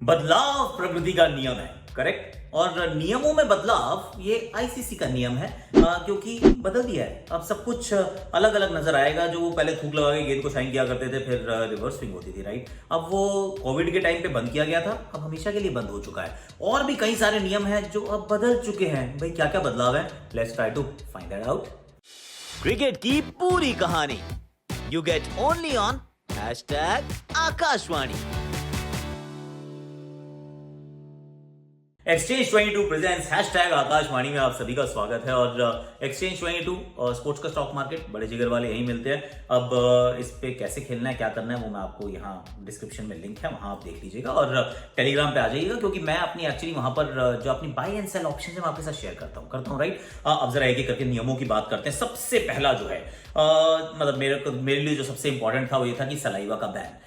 बदलाव प्रकृति का नियम है, करेक्ट। और नियमों में बदलाव ये आईसीसी का नियम है, क्योंकि बदल दिया है। अब सब कुछ अलग अलग नजर आएगा। जो वो पहले थूक लगा के गेंद को शाइन किया करते थे, फिर रिवर्स स्विंग होती थी, राइट। अब वो कोविड के टाइम पे बंद किया गया था, अब हमेशा के लिए बंद हो चुका है। और भी कई सारे नियम हैं जो अब बदल चुके हैं। भाई क्या क्या बदलाव है, let's try to find that out. Cricket की पूरी कहानी you get only on #Akashvani. Exchange 22 presents #Akashvani में आप सभी का स्वागत है। और एक्सचेंज 22 स्पोर्ट्स का स्टॉक मार्केट, बड़े जिगर वाले यहीं मिलते हैं। अब इस पे कैसे खेलना है, क्या करना है, वो मैं आपको यहाँ डिस्क्रिप्शन में लिंक है, वहां आप देख लीजिएगा। और टेलीग्राम पे आ जाइएगा, क्योंकि मैं अपनी एक्चुअली वहां पर जो अपनी बाय एंड सेल ऑप्शन है मैं आपके साथ शेयर करता हूँ, राइट। अब जरा एक एक करके नियमों की बात करते हैं। सबसे पहला जो है मतलब मेरे लिए जो सबसे इंपॉर्टेंट था वो ये था कि सलाइवा का ban.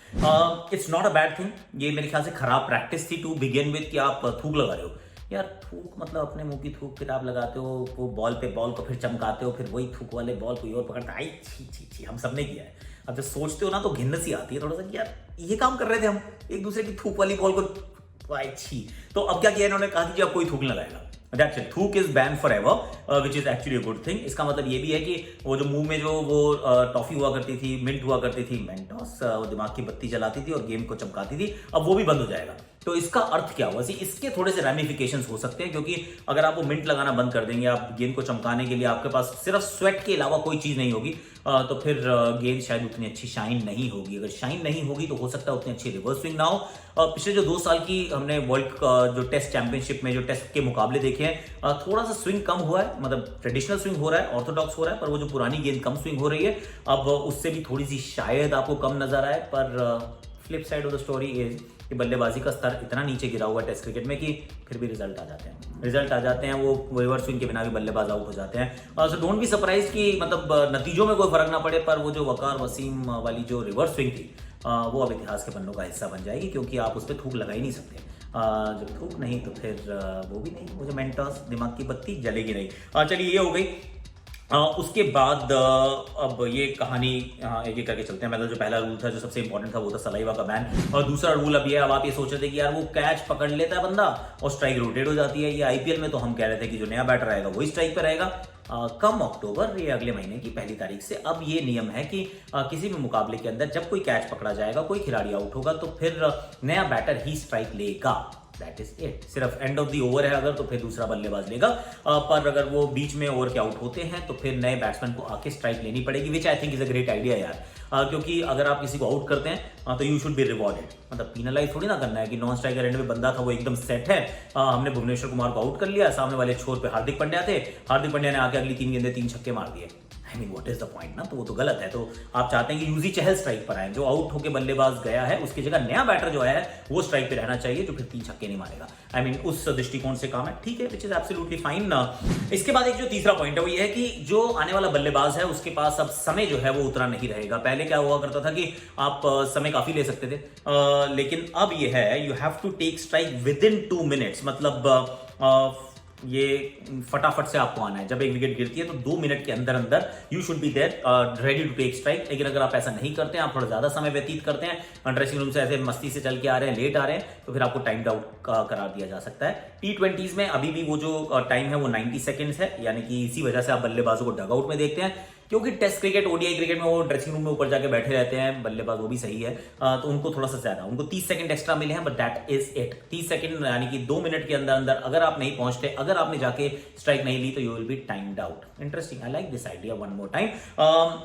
It's not a bad thing. ये मेरे ख्याल से खराब प्रैक्टिस थी टू बिगिन विद, कि आप थूक लगा रहे हो। यार थूक मतलब अपने मुंह की थूक, फिर आप लगाते हो वो बॉल पे, बॉल को फिर चमकाते हो, फिर वही थूक वाले बॉल कोई और पकड़ता है। आई छी छी छी, हम सबने किया है। अब जब सोचते हो ना तो घिन्न सी आती है थोड़ा सा कि यार ये काम कर रहे थे हम, एक दूसरे की थूक वाली बॉल को, आई छी। तो अब क्या किया इन्होंने, कहा कि अब कोई थूक नहीं लगाएगा। That's it. थूक is ban for ever, which is actually a good thing. इसका मतलब ये भी है कि वो जो मुंह में जो वो टॉफी हुआ करती थी, मिंट हुआ करती थी, मेंटोस, वो दिमाग की बत्ती जलाती थी और गेम को चमकाती थी, अब वो भी बंद हो जाएगा। तो इसका अर्थ क्या हुआ, इसके थोड़े से रैमिफिकेशंस हो सकते हैं। क्योंकि अगर आप वो मिंट लगाना बंद कर देंगे, आप गेंद को चमकाने के लिए आपके पास सिर्फ स्वेट के अलावा कोई चीज नहीं होगी, तो फिर गेंद शायद उतनी अच्छी शाइन नहीं होगी। अगर शाइन नहीं होगी तो हो सकता है उतनी अच्छी रिवर्स स्विंग ना हो। पिछले जो 2 साल की हमने वर्ल्ड जो टेस्ट चैंपियनशिप में जो टेस्ट के मुकाबले देखे हैं, थोड़ा सा स्विंग कम हुआ है, मतलब ट्रेडिशनल स्विंग हो रहा है, ऑर्थोडॉक्स हो रहा है, पर वो जो पुरानी गेंद कम स्विंग हो रही है, अब उससे भी थोड़ी सी शायद आपको कम नजर आए। पर flip side of the story is कि बल्लेबाजी का स्तर इतना नीचे गिरा हुआ है टेस्ट क्रिकेट में कि फिर भी रिजल्ट आ जाते हैं। वो रिवर्स स्विंग के बिना भी बल्लेबाज आउट हो जाते हैं। सो डोंट बी सरप्राइज कि मतलब नतीजों में कोई फर्क ना पड़े, पर वो जो वकार वसीम वाली जो रिवर्स स्विंग थी, वो अब इतिहास के पन्नों का हिस्सा बन जाएगी, क्योंकि आप उस पर थूक लगा ही नहीं सकते। जब थूक नहीं तो फिर वो भी नहीं, वो जो मेंटोस दिमाग की बत्ती जलेगी नहीं। चलिए ये हो गई। उसके बाद अब ये कहानी एक एक करके चलते हैं। मतलब जो पहला रूल था, जो सबसे इंपॉर्टेंट था, वो था सलाइवा का बैन। और दूसरा रूल अब ये, अब आप ये सोच रहे थे कि यार वो कैच पकड़ लेता है बंदा और स्ट्राइक रोटेट हो जाती है। ये आईपीएल में तो हम कह रहे थे कि जो नया बैटर आएगा वही स्ट्राइक पे रहेगा। कम अक्टूबर या अगले महीने की पहली तारीख से अब ये नियम है कि किसी भी मुकाबले के अंदर जब कोई कैच पकड़ा जाएगा, कोई खिलाड़ी आउट होगा, तो फिर नया बैटर ही स्ट्राइक लेगा। That is it. सिर्फ एंड ऑफ द ओवर है अगर, तो फिर दूसरा बल्लेबाज लेगा। पर अगर वो बीच में ओवर के आउट होते हैं तो फिर नए बैट्समैन को आके स्ट्राइक लेनी पड़ेगी, which I think is a great idea यार। क्योंकि अगर आप किसी को आउट करते हैं तो यू शुड बी रिवॉर्डेड। मतलब पीनलाइज थोड़ी ना करना है कि नॉन स्ट्राइकर एंड में बंदा था वो एकदम सेट है, हमने भुवनेश्वर कुमार को आउट कर लिया, सामने वाले छोर पे हार्दिक पांड्या थे, हार्दिक पांड्या ने आके अगली 3 गेंदें 3 छक्के मार दिए। I mean what is the point ना, तो वो तो गलत है। तो आप चाहते हैं कि यूजी चहल स्ट्राइक पर आए, जो आउट होकर बल्लेबाज गया है उसकी जगह नया बैटर जो आया है वो स्ट्राइक पे रहना चाहिए, जो फिर 3 छक्के नहीं मारेगा। आई मीन उस दृष्टिकोण से काम है, ठीक है, विच इज एब्सोल्युटली फाइन। इसके बाद एक जो तीसरा पॉइंट है वो ये है कि जो आने वाला बल्लेबाज है उसके पास अब समय जो है वो उतना नहीं रहेगा। पहले क्या हुआ करता था कि आप समय काफी ले सकते थे, लेकिन अब ये है you have to take strike within 2 minutes. मतलब ये फटाफट से आपको आना है। जब एक विकेट गिरती है तो 2 मिनट के अंदर अंदर you should be there ready to take strike. लेकिन अगर आप ऐसा नहीं करते हैं, आप थोड़ा ज्यादा समय व्यतीत करते हैं, ड्रेसिंग रूम से ऐसे मस्ती से चल के आ रहे हैं, लेट आ रहे हैं, तो फिर आपको टाइम आउट का करार दिया जा सकता है। T20s में अभी भी वो जो टाइम है वो 90 सेकेंड्स है, यानी कि इसी वजह से आप बल्लेबाजों को डगआउट में देखते हैं, क्योंकि टेस्ट क्रिकेट, ओडीआई क्रिकेट में वो ड्रेसिंग रूम में ऊपर जाके बैठे रहते हैं बल्लेबाज, वो भी सही है। तो उनको थोड़ा सा ज्यादा, उनको 30 सेकंड एक्स्ट्रा मिले हैं, but that is it. 30 second यानी कि 2 मिनट के अंदर अंदर अगर आप नहीं पहुंचते, अगर आपने जाके स्ट्राइक नहीं ली, तो you will be timed out. Interesting, I like this idea. One more time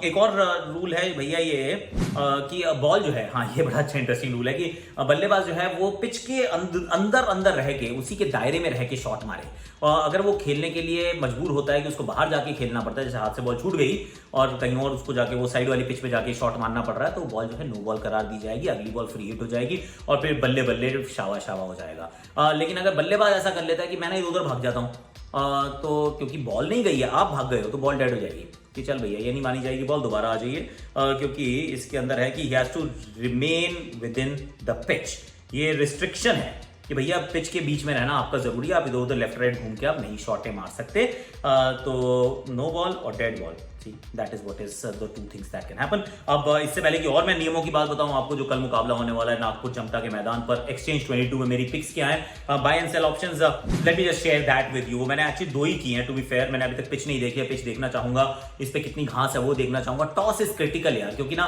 एक और रूल है भैया ये कि बॉल जो है, हाँ ये बड़ा अच्छा इंटरेस्टिंग रूल है कि बल्लेबाज जो है वो पिच के अंदर अंदर रह के, उसी के दायरे में रह के शॉट मारे। अगर वो खेलने के लिए मजबूर होता है कि उसको बाहर जाके खेलना पड़ता है, जैसे हाथ से बॉल छूट गई और कहीं और उसको जाके वो साइड वाली पिच पे जाके शॉट मारना पड़ रहा है, तो बॉल जो है नो बॉल करार दी जाएगी, अगली बॉल फ्री हिट हो जाएगी और फिर बल्ले बल्ले शावा शावा हो जाएगा। लेकिन अगर बल्लेबाज ऐसा कर लेता है कि मैं ना इधर उधर भाग जाता हूँ, तो क्योंकि बॉल नहीं गई है, आप भाग गए हो, तो बॉल डेड हो जाएगी कि चल भैया ये नहीं मानी जाएगी बॉल, दोबारा आ जाइए। क्योंकि इसके अंदर है कि he has to remain within the pitch. ये रिस्ट्रिक्शन है कि भैया पिच के बीच में रहना आपका जरूरी है, आप इधर उधर लेफ्ट राइट घूम के आप नहीं शॉटें मार सकते। तो नो बॉल और dead ball that is what is the two things that can happen. अब इससे पहले कि और मैं नियमों की बात बताऊं आपको, जो कल मुकाबला होने वाला है नागपुर जमता के मैदान पर, एक्सचेंज 22 में मेरी पिक्स क्या है, buy and sell options, let me just share that with you. मैंने एक्चुअली 2 ही की हैं, टू बी फेयर। मैंने अभी तक पिच नहीं देखी है, पिच देखना चाहूंगा, इस पे कितनी घास है वो देखना चाहूंगा। टॉस इज क्रिटिकल यार, क्योंकि ना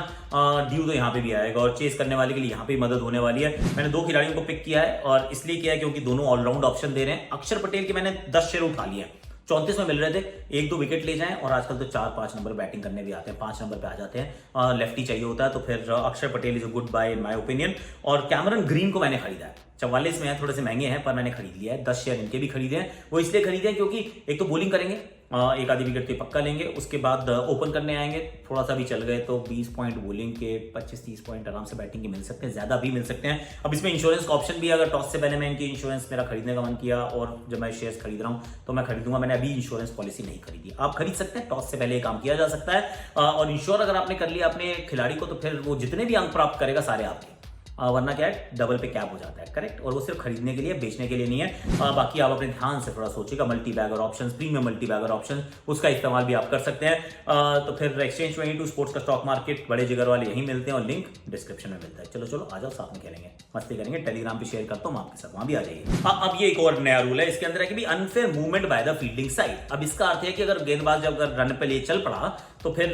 ड्यू तो यहाँ पे भी आएगा और चेस करने वाले के लिए यहाँ पे मदद होने वाली है। मैंने 2 खिलाड़ियों को पिक किया है और इसलिए किया है क्योंकि दोनों ऑलराउंड ऑप्शन दे रहे हैं। अक्षर पटेल के मैंने 10 शेयर उठा लिए हैं, 34 में मिल रहे थे, 1-2 विकेट ले जाएं और आजकल तो 4-5 नंबर बैटिंग करने भी आते हैं, 5 नंबर पे आ जाते हैं, लेफ्टी चाहिए होता है, तो फिर Akshar Patel is a good buy in my opinion. और कैमरन ग्रीन को मैंने खरीदा है, 44 में है, थोड़े से महंगे हैं पर मैंने खरीद लिया है। 10 शेयर इनके भी खरीदे हैं। वो इसलिए खरीदे हैं क्योंकि एक तो बॉलिंग करेंगे, एक आधी विकेट तो पक्का लेंगे, उसके बाद ओपन करने आएंगे, थोड़ा सा भी चल गए तो 20 पॉइंट बॉलिंग के, 25-30 पॉइंट आराम से बैटिंग के मिल सकते हैं, ज्यादा भी मिल सकते हैं। अब इसमें इंश्योरेंस का ऑप्शन भी है, अगर टॉस से पहले मैं इनकी इंश्योरेंस मेरा खरीदने का मन किया और जब मैं शेयर्स खरीद रहा हूं तो मैं खरीदूंगा। मैंने अभी इंश्योरेंस पॉलिसी नहीं खरीदी, आप खरीद सकते हैं, टॉस से पहले ये काम किया जा सकता है। और इंश्योर अगर आपने कर लिया अपने खिलाड़ी को तो फिर वो जितने भी अंक प्राप्त करेगा सारे आपके, वरना क्या है, डबल पे कैप हो जाता है, करेक्ट। और वो सिर्फ खरीदने के लिए, बेचने के लिए नहीं है। बाकी आप अपने ध्यान से थोड़ा सोचिएगा, multibagger options, premium multibagger option, उसका इस्तेमाल भी आप कर सकते हैं। तो फिर एक्सचेंज 22 स्पोर्ट्स का स्टॉक मार्केट, बड़े जिगर वाले यहीं मिलते हैं और लिंक डिस्क्रिप्शन में मिलता है। चलो आ जाओ, साथ में खेलेंगे, मस्ती करेंगे। टेलीग्राम पे शेयर करता हूँ आपके साथ, वहां भी आ जाइए। अब ये एक और नया रूल है इसके अंदर है कि unfair movement by the fielding side. अब इसका अर्थ है कि अगर गेंदबाज जब रन पे ले चल पड़ा तो फिर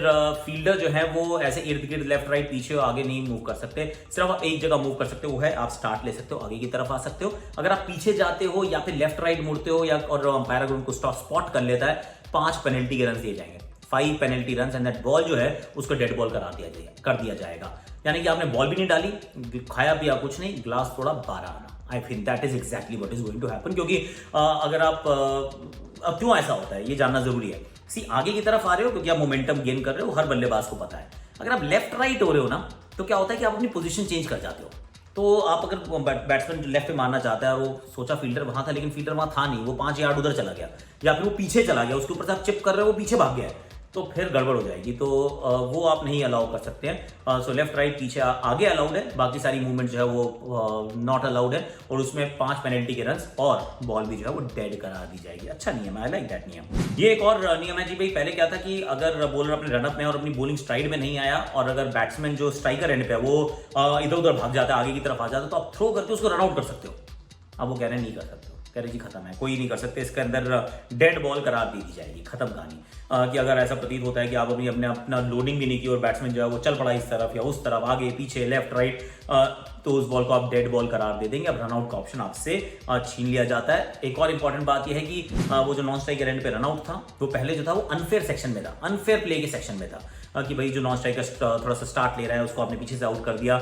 फील्डर जो है वो ऐसे इर्द गिर्द लेफ्ट राइट पीछे आगे नहीं मूव कर सकते, सिर्फ आप एक जगह मूव कर सकते हो, वो है आप स्टार्ट ले सकते हो, आगे की तरफ आ सकते हो। अगर आप पीछे जाते हो या फिर लेफ्ट राइट मुड़ते हो या और अंपायर अगर उनको स्पॉट कर लेता है, 5 पेनल्टी के रन दिए जाएंगे, 5 penalty run, and that ball जो है उसको डेड बॉल कर दिया जाएगा। यानी कि आपने बॉल भी नहीं डाली, खाया पिया कुछ नहीं, ग्लास थोड़ा 12 आना। I think that is exactly what is going to happen. क्योंकि अगर आप अब क्यों ऐसा होता है ये जानना जरूरी है। आगे की तरफ आ रहे हो क्योंकि आप मोमेंटम गेन कर रहे हो, हर बल्लेबाज को पता है। अगर आप लेफ्ट राइट हो रहे हो ना तो क्या होता है कि आप अपनी पोजीशन चेंज कर जाते हो। तो आप अगर बैट्समैन लेफ्ट पे मारना चाहता है और वो सोचा फील्डर वहां था लेकिन फील्डर वहां था नहीं, वो 5 यार्ड उधर चला गया या फिर वो पीछे चला गया, उसके ऊपर से आप चिप कर रहे हो, वो पीछे भाग गया है, तो फिर गड़बड़ हो जाएगी। तो वो आप नहीं अलाउ कर सकते हैं। सो लेफ्ट राइट पीछे आगे अलाउड है, बाकी सारी मूवमेंट जो है वो नॉट अलाउड है। और उसमें 5 पेनल्टी के रन और बॉल भी जो है वो डेड करा दी जाएगी। अच्छा नियम है, आई लाइक दैट नियम। ये एक और नियम है जी भाई। पहले क्या था कि अगर बॉलर अपने रनअप में और अपनी बॉलिंग स्ट्राइड में नहीं आया और अगर बैट्समैन जो स्ट्राइकर एंड पे है वो इधर उधर भाग जाता है, आगे की तरफ आ जाता है, तो आप थ्रो करके उसको रन आउट कर सकते हो। अब वो कह रहे हैं नहीं कर सकते, कह रहे जी खत्म है, कोई नहीं कर सकते, इसके अंदर डेड बॉल करार दी जाएगी, खत्म कहानी। कि अगर ऐसा प्रतीत होता है कि आप अपना लोडिंग भी नहीं की और बैट्समैन जो है वो चल पड़ा इस तरफ या उस तरफ, आगे पीछे लेफ्ट राइट, तो उस बॉल को आप डेड बॉल करार दे देंगे। अब रनआउट का ऑप्शन आपसे छीन लिया जाता है। एक और इंपॉर्टेंट बात यह है कि वो जो नॉन स्ट्राइकर एंड पे रनआउट था वो पहले जो था वो अनफेयर सेक्शन में था, अनफेयर प्ले के सेक्शन में था। कि भाई जो नॉन स्ट्राइकर थोड़ा सा स्टार्ट ले रहा है उसको आपने पीछे से आउट कर दिया,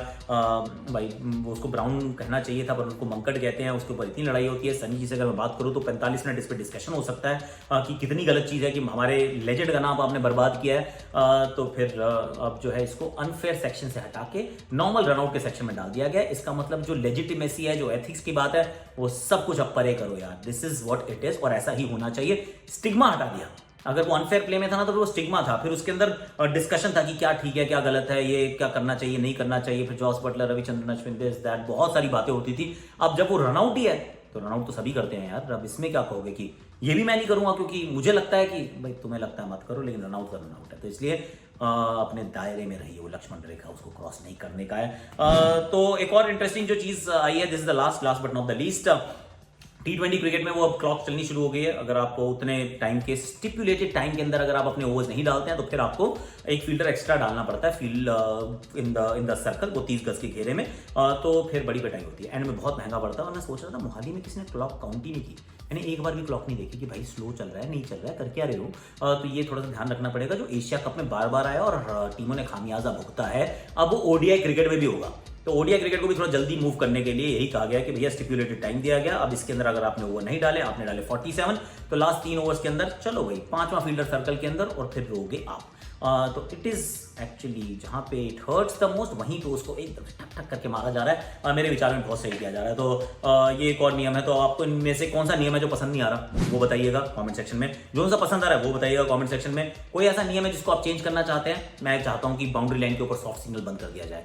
भाई उसको ब्राउन कहना चाहिए था पर उसको मंकट कहते हैं, उसके ऊपर इतनी लड़ाई होती है। सनी जी से अगर मैं बात करूं तो 45 मिनट इस पर डिस्कशन हो सकता है कि कितनी गलत चीज़ है कि हमारे लेजेंड का नाम आपने बर्बाद किया है। तो फिर अब जो है इसको अनफेयर सेक्शन से हटा के नॉर्मल रनआउट के सेक्शन में डाल दिया गया। इसका मतलब जो लेजिटिमेसी है, जो एथिक्स की बात है, वो सब कुछ अब परे करो यार, this is what it is और ऐसा ही होना चाहिए। स्टिग्मा हटा दिया। अगर वो अनफेयर प्ले में था ना तो वो स्टिग्मा था, फिर उसके अंदर डिस्कशन था कि क्या ठीक है क्या गलत है, ये क्या करना चाहिए नहीं करना चाहिए, फिर Jos Buttler, Ravichandran Ashwin, this that, बहुत सारी बातें होती थी। अब जब वो रनआउट ही है तो रनआउट तो सभी करते हैं यार, अब इसमें क्या कहोगे कि ये भी मैं नहीं करूंगा क्योंकि मुझे लगता है कि भाई तुम्हें लगता है मत करो, लेकिन रनआउट का रनआउट है, तो इसलिए अपने दायरे में रहिए, वो लक्ष्मण रेखा उसको क्रॉस नहीं करने का है। तो एक और इंटरेस्टिंग जो चीज आई है, this is the last but not the least, T20 cricket में वो अब क्लॉक चलनी शुरू हो गई है। अगर आपको उतने टाइम के स्टिपुलेटेड टाइम के अंदर अगर आप अपने ओवर्स नहीं डालते हैं तो फिर आपको एक फील्डर एक्स्ट्रा डालना पड़ता है फील्ड इन द सर्कल, वो 30 गज के घेरे में, तो फिर बड़ी पिटाई होती है, एंड में बहुत महंगा पड़ता है। और मैं सोच रहा था मोहाली में किसी ने क्लॉक काउंट ही नहीं की, मैंने एक बार भी क्लॉक नहीं देखी कि भाई स्लो चल रहा है नहीं चल रहा है, कर क्या रहे हो। तो ये थोड़ा सा ध्यान रखना पड़ेगा। जो एशिया कप में बार बार आया और टीमों ने खामियाजा भुगता है, अब वो ओडीआई क्रिकेट में भी होगा। तो ओडीआई क्रिकेट को भी थोड़ा जल्दी मूव करने के लिए यही कहा गया कि भैया स्टिपुलेटेड टाइम दिया गया, अब इसके अंदर अगर आपने ओवर नहीं डाले, आपने डाले 47, तो लास्ट 3 ओवर्स के अंदर चलो भाई 5वां फील्डर सर्कल के अंदर और फिर रोगे आप। तो इट इज एक्चुअली जहां पे इट हर्ट्स द मोस्ट, वहीं पे उसको एकदम ठक ठक करके मारा जा रहा है, और मेरे विचार में बहुत सही किया जा रहा है। तो ये एक और नियम है। तो आपको इनमें से कौन सा नियम है जो पसंद नहीं आ रहा वो बताइएगा कमेंट सेक्शन में, जो सा पसंद आ रहा है वो बताइएगा कमेंट सेक्शन में। कोई ऐसा नियम है जिसको आप चेंज करना चाहते हैं? मैं चाहता हूं कि बाउंड्री लाइन के ऊपर सॉफ्ट सिग्नल बंद कर दिया जाए,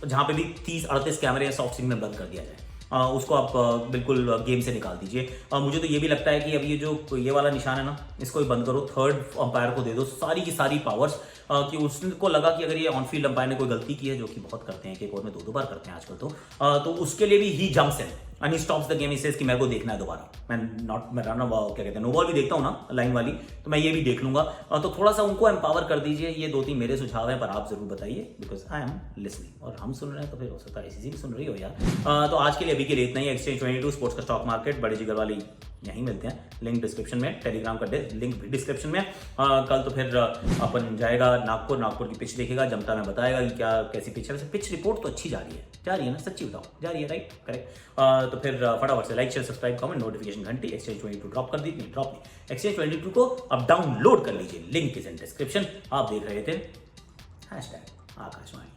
जहां पे भी 30-38 कैमरे सॉफ्ट सिग्नल बंद कर दिया जाए। उसको आप बिल्कुल गेम से निकाल दीजिए। मुझे तो ये भी लगता है कि अब ये वाला निशान है ना, इसको ही बंद करो, थर्ड अंपायर को दे दो सारी की सारी पावर्स, कि उसको लगा कि अगर ये ऑन फील्ड अंपायर ने कोई गलती की है, जो कि बहुत करते हैं, एक ओवर में 2-2 बार करते हैं आजकल, तो उसके लिए भी he jumps in and he stops the game, he says कि मेरे को देखना है दोबारा, मैं रन क्या कहते हैं नो बॉल भी देखता हूँ ना लाइन वाली, तो मैं ये भी देख लूंगा। तो थोड़ा सा उनको एम्पावर कर दीजिए। ये 2-3 मेरे सुझाव हैं, पर आप जरूर बताइए, बिकॉज आई एम लिसनिंग, और हम सुन रहे हैं तो फिर हो सकता है आईसीसी भी सुन रही हो यार। तो आज के लिए अभी के लिए इतना ही। एक्सचेंज 22 स्पोर्ट्स का स्टॉक मार्केट, बड़े जिगर वाली यहीं मिलते हैं। लिंक डिस्क्रिप्शन में, टेलीग्राम का लिंक भी डिस्क्रिप्शन में। कल तो फिर अपन जाएगा नागपुर की पिच देखेगा, जमता में बताएगा कि क्या कैसी पिच है। वैसे पिच रिपोर्ट तो अच्छी जा रही है ना, सच्ची बताओ, जा रही है, राइट, करेक्ट। तो फिर फटाफट से like share subscribe comment notification घंटी। एक्सचेंज 22 ड्रॉप कर दी, एक्सचेंज 22 को अब डाउनलोड कर लीजिए, लिंक इज इन डिस्क्रिप्शन। आप देख रहे थे #आकाशवाणी।